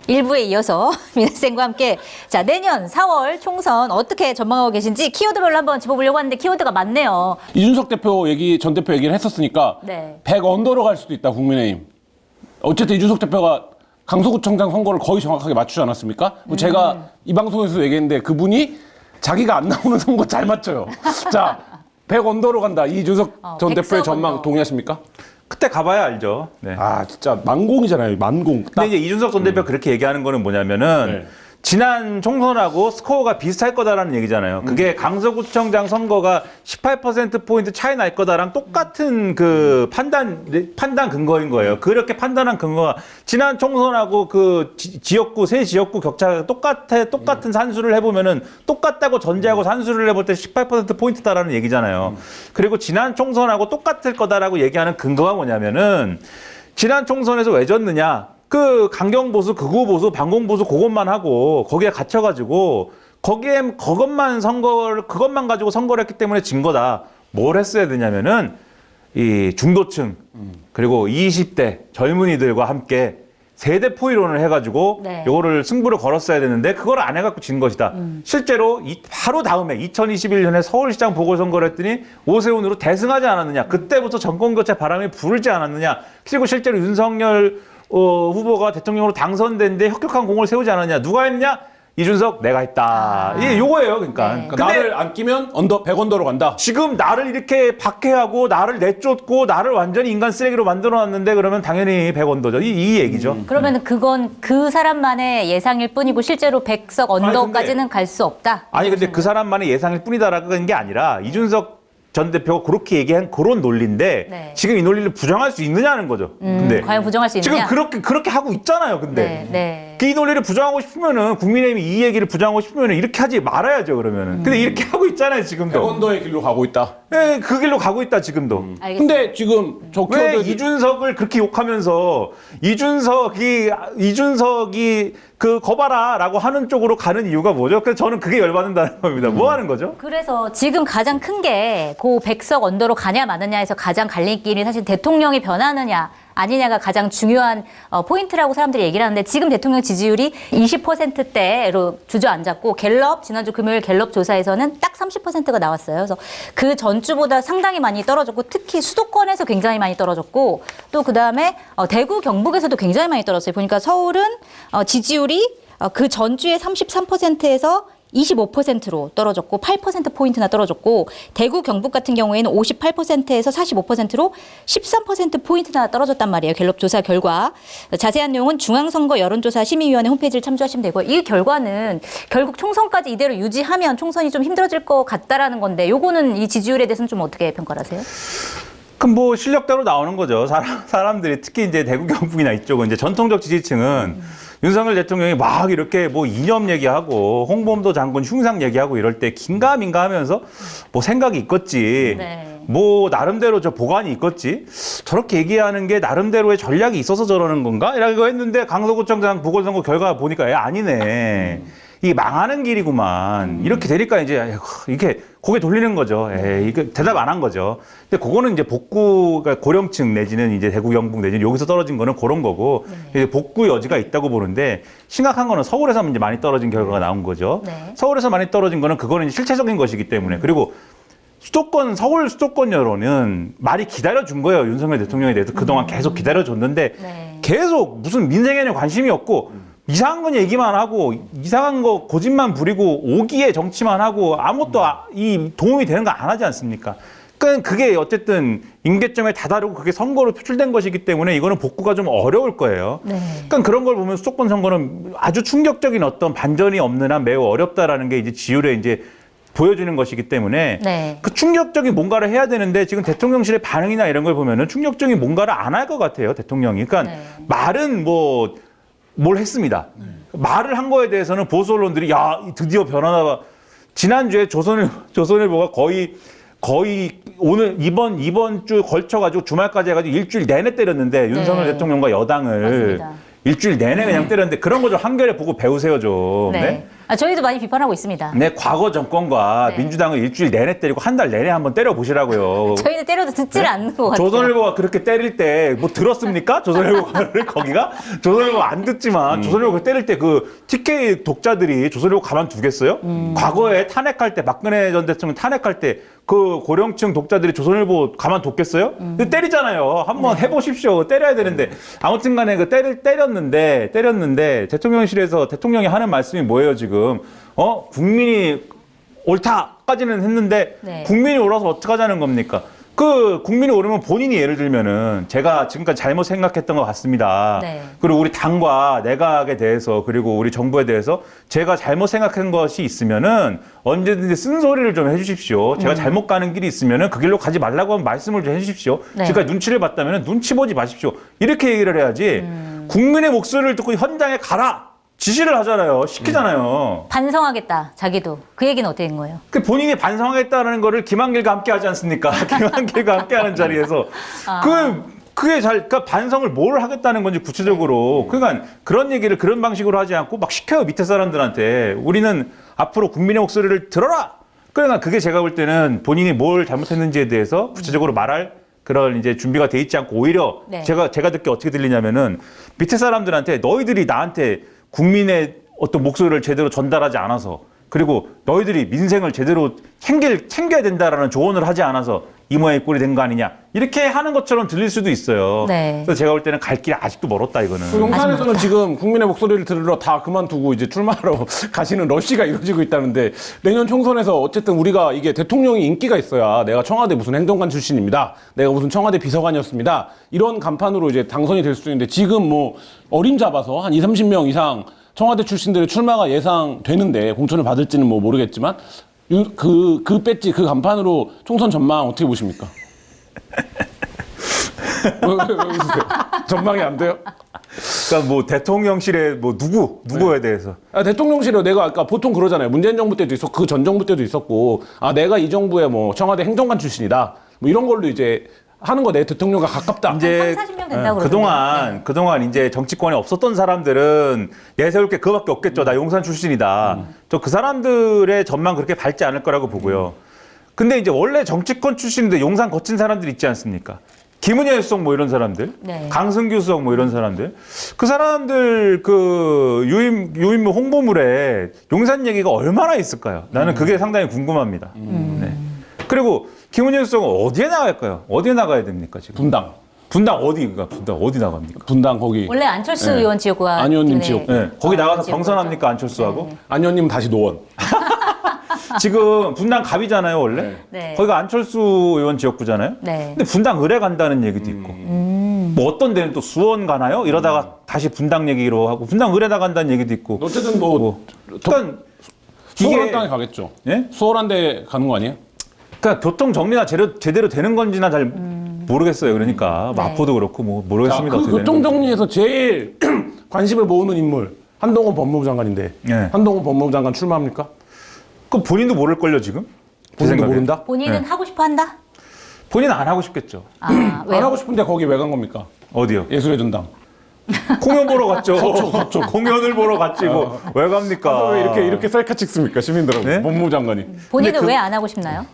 일부에 이어서 민생과 함께 자 내년 4월 총선 어떻게 전망하고 계신지 키워드별로 한번 짚어보려고 하는데 키워드가 많네요. 이준석 대표 얘기, 전 대표 얘기를 했었으니까 네. 100 언더로 갈 수도 있다, 국민의힘. 어쨌든 이준석 대표가 강서구청장 선거를 거의 정확하게 맞추지 않았습니까? 제가 이 방송에서 얘기했는데 그분이 자기가 안 나오는 선거 잘 맞춰요. 자, 100 언더로 간다. 이준석 전 대표의 전망 언더. 동의하십니까? 그때 가봐야 알죠. 네. 아, 진짜 만공이잖아요. 만공. 딱. 근데 이제 이준석 전 대표 그렇게 얘기하는 거는 뭐냐면은 네. 지난 총선하고 스코어가 비슷할 거다라는 얘기잖아요. 그게 강서구청장 선거가 18%포인트 차이 날 거다랑 똑같은 그 판단 근거인 거예요. 그렇게 판단한 근거가 지난 총선하고 그 지역구, 세 지역구 격차가 똑같은 산수를 해보면은 똑같다고 전제하고 산수를 해볼 때 18%포인트다라는 얘기잖아요. 그리고 지난 총선하고 똑같을 거다라고 얘기하는 근거가 뭐냐면은 지난 총선에서 왜 졌느냐. 그 강경보수, 극우보수, 반공보수 그것만 하고 거기에 갇혀가지고 그것만 가지고 선거를 했기 때문에 진 거다. 뭘 했어야 되냐면은 이 중도층 그리고 20대 젊은이들과 함께 세대 포이론을 해가지고 네. 요거를 승부를 걸었어야 되는데 그걸 안 해갖고 진 것이다. 실제로 바로 다음에 2021년에 서울시장 보궐선거를 했더니 오세훈으로 대승하지 않았느냐. 그때부터 정권교체 바람이 불지 않았느냐. 그리고 실제로 윤석열 후보가 대통령으로 당선된 데 혁혁한 공을 세우지 않았냐. 누가 했냐? 이준석 내가 했다. 이게 요거예요. 그러니까. 네. 근데 나를 안 끼면 100 언더로 간다. 지금 나를 이렇게 박해하고 나를 내쫓고 나를 완전히 인간 쓰레기로 만들어놨는데 그러면 당연히 100언더죠. 이 얘기죠. 그러면 그건 그 사람만의 예상일 뿐이고 실제로 100석 언더까지는 갈 수 없다. 아니 근데 그 사람만의 예상일 뿐이다라는 게 아니라 이준석 전 대표가 그렇게 얘기한 그런 논리인데 네. 지금 이 논리를 부정할 수 있느냐는 거죠. 근데 과연 부정할 수 있느냐? 지금 그렇게 하고 있잖아요. 근데 네, 네. 그 이 논리를 부정하고 싶으면은 국민의힘이 이 얘기를 부정하고 싶으면은 이렇게 하지 말아야죠. 그러면은. 근데 이렇게 하고 있잖아요. 100 지금도. 언더의 길로 가고 있다. 예, 그 길로 가고 있다. 지금도. 알겠습니다. 근데 지금 저 왜 키워드 이준석을 그렇게 욕하면서 이준석이 그 거봐라라고 하는 쪽으로 가는 이유가 뭐죠? 그래서 저는 그게 열받는다는 겁니다. 뭐 하는 거죠? 그래서 지금 가장 큰 게 그 100석 언더로 가냐 마느냐에서 가장 갈림길이 사실 대통령이 변하느냐 아니냐가 가장 중요한 포인트라고 사람들이 얘기를 하는데 지금 대통령 지지율이 20%대로 주저앉았고 지난주 금요일 갤럽 조사에서는 딱 30%가 나왔어요. 그래서 그 전주보다 상당히 많이 떨어졌고 특히 수도권에서 굉장히 많이 떨어졌고 또 그다음에 대구 경북에서도 굉장히 많이 떨어졌어요. 보니까 서울은 지지율이 그 전주에 33%에서 25%로 떨어졌고 8%포인트나 떨어졌고 대구 경북 같은 경우에는 58%에서 45%로 13%포인트나 떨어졌단 말이에요. 갤럽 조사 결과. 자세한 내용은 중앙선거 여론조사 심의위원회 홈페이지를 참조하시면 되고요. 이 결과는 결국 총선까지 이대로 유지하면 총선이 좀 힘들어질 것 같다라는 건데 요거는 이 지지율에 대해서는 좀 어떻게 평가를 하세요? 그럼 뭐 실력대로 나오는 거죠. 사람들이 특히 이제 대구 경북이나 이쪽은 이제 전통적 지지층은 윤석열 대통령이 막 이렇게 뭐 이념 얘기하고 홍범도 장군 흉상 얘기하고 이럴 때 긴가민가 하면서 뭐 생각이 있겠지. 네. 뭐 나름대로 저 보관이 있겠지. 저렇게 얘기하는 게 나름대로의 전략이 있어서 저러는 건가? 이라고 했는데 강서구청장 보궐선거 결과 보니까 아니네. 이게 망하는 길이구만. 이렇게 되니까 이제 이렇게 고개 돌리는 거죠. 이게 대답 안 한 거죠. 근데 그거는 이제 그러니까 고령층 내지는 이제 대구 경북 내지는 여기서 떨어진 거는 그런 거고 이제 복구 여지가 있다고 보는데 심각한 거는 서울에서 이제 많이 떨어진 결과가 나온 거죠. 네. 서울에서 많이 떨어진 거는 그거는 실체적인 것이기 때문에 그리고 서울 수도권 여론은 많이 기다려준 거예요. 윤석열 대통령에 대해서 그동안 계속 기다려줬는데 네. 계속 무슨 민생에는 관심이 없고 이상한 건 얘기만 하고 이상한 거 고집만 부리고 오기에 정치만 하고 아무것도 이 도움이 되는 거 안 하지 않습니까? 그러니까 그게 어쨌든 임계점에 다다르고 그게 선거로 표출된 것이기 때문에 이거는 복구가 좀 어려울 거예요. 네. 그러니까 그런 걸 보면 수도권 선거는 아주 충격적인 어떤 반전이 없는 한 매우 어렵다라는 게 이제 지율에 이제 보여주는 것이기 때문에 네. 그 충격적인 뭔가를 해야 되는데 지금 대통령실의 반응이나 이런 걸 보면은 충격적인 뭔가를 안 할 것 같아요. 대통령이. 그러니까 네. 말은 뭘 했습니다. 말을 한 거에 대해서는 보수 언론들이 야 드디어 변하나 봐. 지난주에 조선일보가 거의 오늘 이번 주 걸쳐가지고 주말까지 해가지고 일주일 내내 때렸는데 윤석열 대통령과 여당을 맞습니다. 일주일 내내 그냥 때렸는데 그런 거 좀 한겨레 보고 배우세요 좀. 네. 네? 저희도 많이 비판하고 있습니다. 네, 과거 정권과 네. 민주당을 일주일 내내 때리고 한 달 내내 한번 때려 보시라고요. 저희는 때려도 듣지를 않는 것 같아요. 조선일보가 그렇게 때릴 때 뭐 들었습니까? 조선일보를 거기가? 조선일보 안 듣지만 조선일보 때릴 때 그 TK 독자들이 조선일보 가만두겠어요? 과거에 탄핵할 때 박근혜 전 대통령 탄핵할 때 그 고령층 독자들이 조선일보 가만뒀겠어요? 근데 때리잖아요. 한번 해보십시오. 때려야 되는데 아무튼 간에 그 때렸는데 대통령실에서 대통령이 하는 말씀이 뭐예요 지금? 국민이 옳다까지는 했는데 네. 국민이 옳아서 어떻게 하자는 겁니까? 그 국민이 옳으면 본인이 예를 들면은 제가 지금까지 잘못 생각했던 것 같습니다. 네. 그리고 우리 당과 내각에 대해서 그리고 우리 정부에 대해서 제가 잘못 생각한 것이 있으면은 언제든지 쓴소리를 좀 해주십시오. 제가 잘못 가는 길이 있으면은 그 길로 가지 말라고 하면 말씀을 좀 해주십시오. 네. 제가 눈치를 봤다면은 눈치 보지 마십시오. 이렇게 얘기를 해야지 국민의 목소리를 듣고 현장에 가라 지시를 하잖아요. 시키잖아요. 반성하겠다, 자기도. 그 얘기는 어떻게 된 거예요? 그 본인이 반성하겠다는 거를 김한길과 함께 하지 않습니까? 김한길과 함께 하는 자리에서. 그러니까 반성을 뭘 하겠다는 건지 구체적으로. 그러니까 그런 얘기를 그런 방식으로 하지 않고 막 시켜요, 밑에 사람들한테. 우리는 앞으로 국민의 목소리를 들어라! 그러니까 그게 제가 볼 때는 본인이 뭘 잘못했는지에 대해서 구체적으로 말할 그런 이제 준비가 돼 있지 않고 오히려 네. 제가 듣기 어떻게 들리냐면은 밑에 사람들한테 너희들이 나한테 국민의 어떤 목소리를 제대로 전달하지 않아서 그리고 너희들이 민생을 제대로 챙겨야 된다라는 조언을 하지 않아서 이 모양의 꼴이 된 거 아니냐 이렇게 하는 것처럼 들릴 수도 있어요. 네. 그래서 제가 볼 때는 갈 길이 아직도 멀었다 이거는. 그 용산에서는 지금 국민의 목소리를 들으러 다 그만두고 이제 출마하러 가시는 러시가 이루어지고 있다는데 내년 총선에서 어쨌든 우리가 이게 대통령이 인기가 있어야 내가 청와대 무슨 행정관 출신입니다. 내가 무슨 청와대 비서관이었습니다. 이런 간판으로 이제 당선이 될 수 있는데 지금 뭐 어림잡아서 한 20-30명 이상 청와대 출신들의 출마가 예상되는데 공천을 받을지는 뭐 모르겠지만 그 배지 그 간판으로 총선 전망 어떻게 보십니까? 왜 웃으세요? 전망이 안 돼요? 그러니까 뭐 대통령실에 뭐 누구에 대해서 대통령실에 내가 아까 보통 그러잖아요. 문재인 정부 때도 있었고 그 전 정부 때도 있었고 내가 이 정부의 뭐 청와대 행정관 출신이다. 뭐 이런 걸로 이제 하는 거 내 대통령과 가깝다. 이제 30-40명 된다고 그러던데요. 그동안 이제 정치권에 없었던 사람들은 내세울 게 그거밖에 없겠죠. 나 용산 출신이다. 저 그 사람들의 전망 그렇게 밝지 않을 거라고 보고요. 근데 이제 원래 정치권 출신인데 용산 거친 사람들 있지 않습니까? 김은혜 수석 뭐 이런 사람들, 네. 강승규 수석 뭐 이런 사람들, 그 사람들 그 유인물 홍보물에 용산 얘기가 얼마나 있을까요? 나는 그게 상당히 궁금합니다. 네. 그리고 김은혜 수석은 어디에 나갈까요? 어디에 나가야 됩니까 지금? 분당 어디 나갑니까? 분당 거기 원래 안철수 의원 지역구가 안 의원님 때문에 지역구. 네. 거기 나가서 지역구죠. 경선합니까 안철수하고? 안 의원님 다시 노원. 지금 분당 갑이잖아요 원래. 네. 거기가 안철수 의원 지역구잖아요. 네. 근데 분당 의뢰 간다는 얘기도 있고. 뭐 어떤 데는 또 수원 가나요? 이러다가 다시 분당 얘기로 하고 분당 의뢰 나간다는 얘기도 있고. 어쨌든 뭐 그러니까 수월한 땅에 가겠죠. 예? 수월한 데 가는 거 아니에요? 그러니까 교통 정리가 제대로 되는 건지나 잘 모르겠어요. 그러니까 네. 마포도 그렇고 뭐 모르겠습니다. 그 어떻게 되는 건지. 교통정리에서 제일 관심을 모으는 인물 한동훈 법무부 장관인데 네. 한동훈 법무부 장관 출마합니까? 그 본인도 모를걸요 지금? 제 본인도 생각에. 모른다? 본인은 네. 하고 싶어 한다? 본인은 안 하고 싶겠죠. 아, 안 왜요? 하고 싶은데 거기 왜 간 겁니까? 어디요? 예술의 전당. 공연 보러 갔죠. 공연을 보러 갔지 뭐. 왜 갑니까? 가서 왜 이렇게 셀카 찍습니까 시민들하고 네? 법무부 장관이. 본인은 근데 왜 안 하고 싶나요?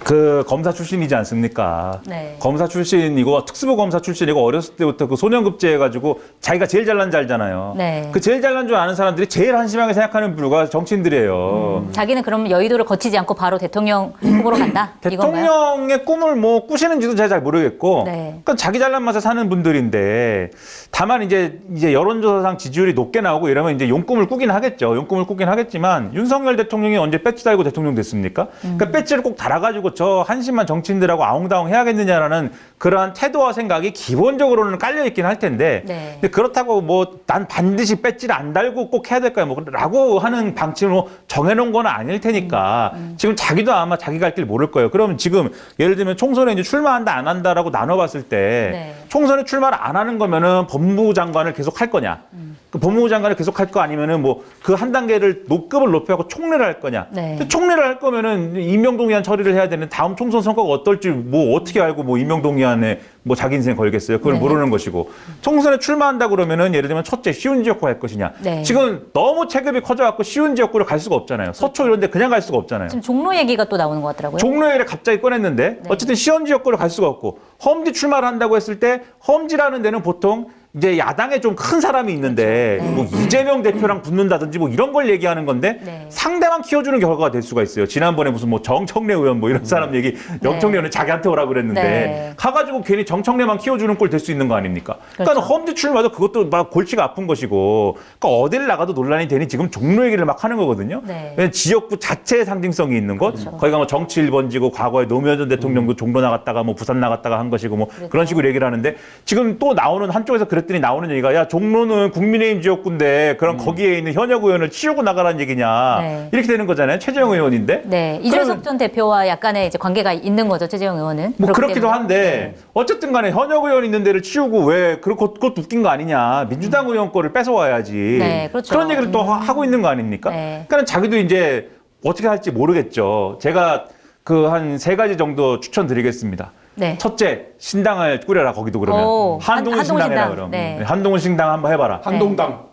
그 검사 출신이지 않습니까? 네. 검사 출신이고 특수부 검사 출신이고 어렸을 때부터 그 소년급제 해가지고 자기가 제일 잘난 줄 알잖아요. 네. 그 제일 잘난 줄 아는 사람들이 제일 한심하게 생각하는 부류가 정치인들이에요. 자기는 그럼 여의도를 거치지 않고 바로 대통령 후보로 간다? 이건가요? 대통령의 꿈을 뭐 꾸시는지도 제가 잘 모르겠고, 네. 그러니까 자기 잘난 맛에 사는 분들인데, 다만 이제 여론조사상 지지율이 높게 나오고 이러면 이제 용꿈을 꾸긴 하겠죠. 용꿈을 꾸긴 하겠지만 윤석열 대통령이 언제 배지 달고 대통령 됐습니까? 그러니까 배지를 꼭 달아가지고 저 한심한 정치인들하고 아웅다웅 해야겠느냐라는 그러한 태도와 생각이 기본적으로는 깔려 있긴 할 텐데, 네. 근데 그렇다고 뭐 난 반드시 배지를 안 달고 꼭 해야 될까요? 뭐라고 하는 방침으로 정해놓은 건 아닐 테니까 지금 자기도 아마 자기 갈 길 모를 거예요. 그러면 지금 예를 들면 총선에 이제 출마한다 안 한다라고 나눠봤을 때 네. 총선에 출마를 안 하는 거면은 법무부 장관을 계속 할 거냐? 그 법무부 장관을 계속 할 거 아니면은 뭐 그 한 단계를 급을 높여갖고 총리를 할 거냐? 네. 근데 총리를 할 거면은 임명동의안 처리를 해야 되는 다음 총선 선거가 어떨지 뭐 어떻게 알고 뭐 임명동의안에 뭐 자기 인생 걸겠어요? 그걸 네. 모르는 것이고 총선에 출마한다 그러면은 예를 들면 첫째 쉬운 지역구 할 것이냐. 네. 지금 너무 체급이 커져갖고 쉬운 지역구를 갈 수가 없잖아요. 서초 이런 데 그냥 갈 수가 없잖아요. 지금 종로 얘기가 또 나오는 것 같더라고요. 종로에를 갑자기 꺼냈는데 네. 어쨌든 시원 지역구를 갈 수가 없고 험지 출마를 한다고 했을 때 험지라는 데는 보통 이제 야당에 좀 큰 사람이 있는데 그렇죠. 네. 뭐 이재명 대표랑 붙는다든지 뭐 이런 걸 얘기하는 건데 네. 상대만 키워주는 결과가 될 수가 있어요. 지난번에 무슨 뭐 정청래 의원 뭐 이런 사람 얘기 정청래 의원은 자기한테 오라 그랬는데 네. 가가지고 괜히 정청래만 키워주는 꼴 될 수 있는 거 아닙니까? 그러니까 그렇죠. 험지 출마도 그것도 막 골치가 아픈 것이고 그러니까 어딜 나가도 논란이 되니 지금 종로 얘기를 막 하는 거거든요. 네. 왜냐면 지역구 자체의 상징성이 있는 곳 그렇죠. 거기가 뭐 정치 1번지고 과거에 노무현 전 대통령도 종로 나갔다가 뭐 부산 나갔다가 한 것이고 뭐 그런 식으로 얘기를 하는데 지금 또 나오는 한쪽에서 그랬더니 나오는 얘기가 야 종로는 국민의힘 지역구인데 그럼 거기에 있는 현역 의원을 치우고 나가라는 얘기냐 네. 이렇게 되는 거잖아요. 최재형 의원인데 네, 이준석 전 대표와 약간의 이제 관계가 있는 거죠, 최재형 의원은. 뭐 그렇기 그렇기도 때문에. 한데 어쨌든 간에 현역 의원 있는 데를 치우고 왜 그것도 웃긴 거 아니냐 민주당 의원 거를 뺏어와야지 네, 그렇죠. 런 얘기를 또 하고 있는 거 아닙니까? 네. 그러니까 자기도 이제 어떻게 할지 모르겠죠. 제가 그 한 3가지 정도 추천드리겠습니다. 네. 첫째, 신당을 꾸려라 거기도 그러면. 오, 한동훈 한동훈 신당해라 신당. 그럼. 네. 한동훈 신당 한번 해봐라. 한동당.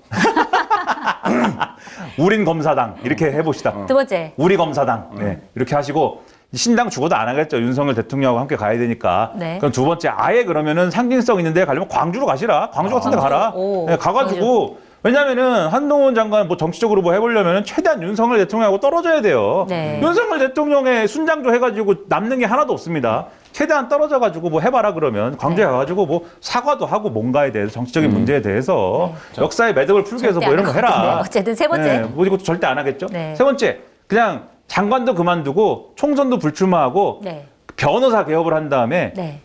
우린 검사당 이렇게 해봅시다. 두 번째. 우리 검사당 네, 이렇게 하시고 신당 죽어도 안 하겠죠. 윤석열 대통령하고 함께 가야 되니까. 네. 그럼 두 번째 아예 그러면은 상징성 있는 데 가려면 광주로 가시라. 광주 같은 데 가라. 오, 네, 가가지고 왜냐면은 한동훈 장관 뭐 정치적으로 뭐 해보려면은 최대한 윤석열 대통령하고 떨어져야 돼요. 네. 윤석열 대통령의 순장조 해가지고 남는 게 하나도 없습니다. 최대한 떨어져가지고 뭐 해봐라 그러면 광주에 네. 가가지고 뭐 사과도 하고 뭔가에 대해서 정치적인 문제에 대해서 역사의 매듭을 풀기 위해서 뭐 이런 거 절대 안 해라. 하거든요. 어쨌든 세 번째. 네, 뭐 이것도 절대 안 하겠죠. 네. 세 번째, 그냥 장관도 그만두고 총선도 불출마하고 네. 변호사 개업을 한 다음에 네.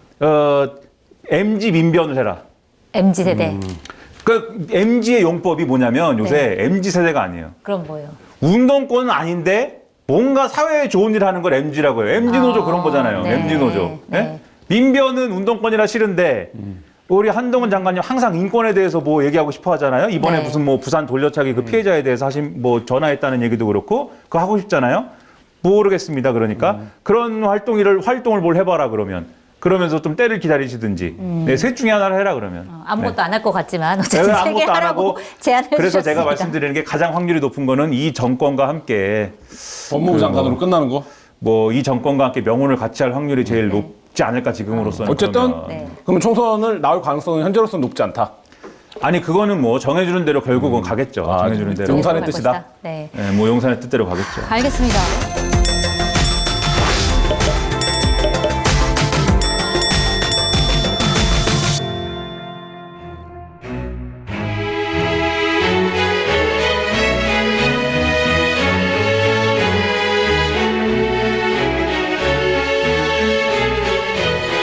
MG 민변을 해라. MZ 세대. 그 MG의 용법이 뭐냐면 요새 MG 세대가 아니에요. 그럼 뭐예요? 운동권은 아닌데 뭔가 사회에 좋은 일 하는 걸 MG라고 해요. MG 노조 그런 거잖아요. 네. MG 노조. 네. 예? 민변은 운동권이라 싫은데 우리 한동훈 장관님 항상 인권에 대해서 뭐 얘기하고 싶어 하잖아요. 이번에 네. 무슨 뭐 부산 돌려차기 그 피해자에 대해서 하신 뭐 전화했다는 얘기도 그렇고 그거 하고 싶잖아요. 모르겠습니다. 그러니까 그런 활동을 뭘 해봐라 그러면 그러면서 좀 때를 기다리시든지 네, 셋 중에 하나를 해라 그러면 아무것도 안 할 것 같지만 네, 어쨌든 세 개 아무것도 안 하라고 하고 제안을 그래서 주셨습니다. 제가 말씀드리는 게 가장 확률이 높은 거는 이 정권과 함께 법무부 장관으로 끝나는 거. 뭐 이 정권과 함께 명운을 같이 할 확률이 제일 높지 않을까 지금으로서는. 어쨌든 그러면. 네. 그러면 총선을 나올 가능성은 현재로서는 높지 않다. 아니 그거는 뭐 정해주는 대로 결국은 가겠죠. 아, 정해주는 대로. 용산의 갈 뜻이다? 것이다. 네. 네, 뭐 용산의 뜻대로 가겠죠. 알겠습니다.